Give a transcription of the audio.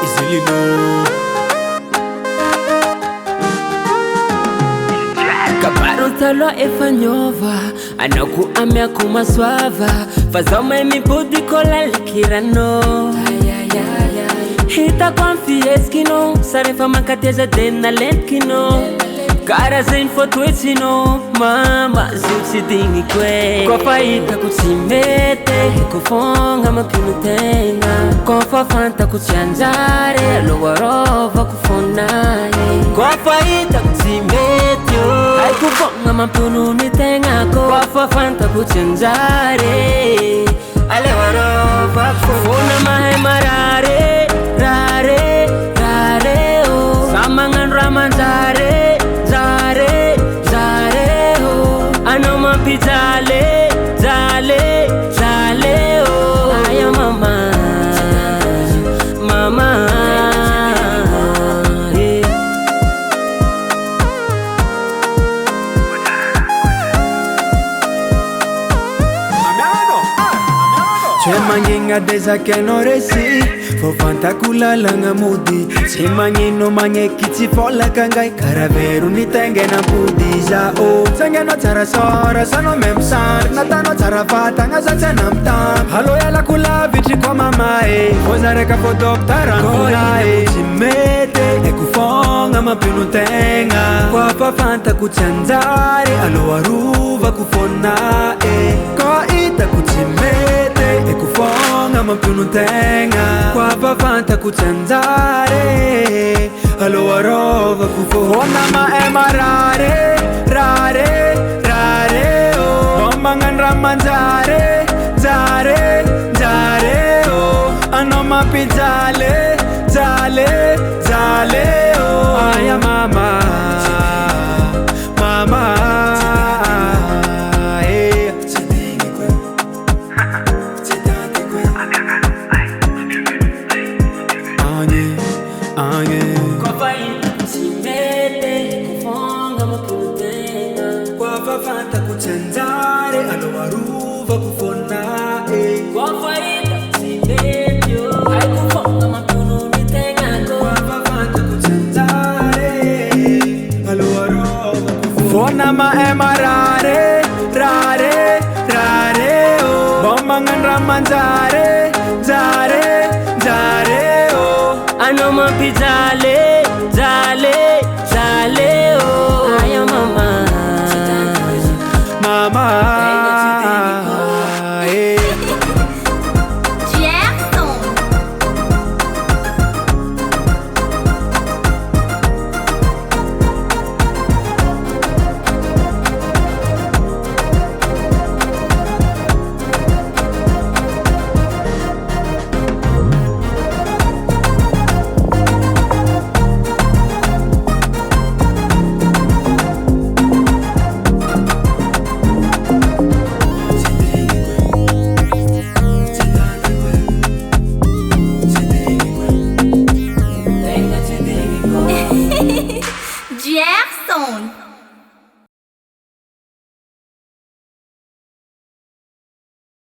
It's Elino. Kabarotalo efa nyova anaku amea kumaswava fazoma emipudi kola likirano hita konfieskino sarefa makateza dena lentkino cara zen fotuetsino mama zutsidingi kwe kwa faita kutsimete kufonga mapinutenga kwa fanta kutsianzare lowarova kufonaye kwa faita kutsimete ai kufonga mapununitenga kwa fanta kutsianzare alewarova kufona mahemarare rare rare o samangan ramanzare Zale, zale, zale, oh Aya mama, mama yeah. C'è manginga desa che non resi Fo fanta kula langa mudi Si mangino mange kitsi fola kangai Karaveru ni tenge na budiza oh Sange no tsara sora sano memsar Nata no tsara fata nga sa namtam Halo ya la kula vitri kwa mamae Ozare ka fo doktara nkulae Kuchimete e kufonga mapinu tenga Kwa fa fanta kuchanzare Alo aruva kufonae Kwa ita kuchimete e kufonga mapinu tenga Kwa fa fanta kuchanzare Alo arova kufona ma emarare Rare, rare, oh Bombangan ramanzare Zare, zare, oh Anoma pizale Zale, zale, oh Aya mama Mama Fanta kuchanzare alo aruva kufonae kwa faita simetyo ai kufonga makuno nitenga kwa fanta kuchanzare alo aruva kufona ma emarare rare rare oh bombangan ramanzare zare zare oh anoma pizza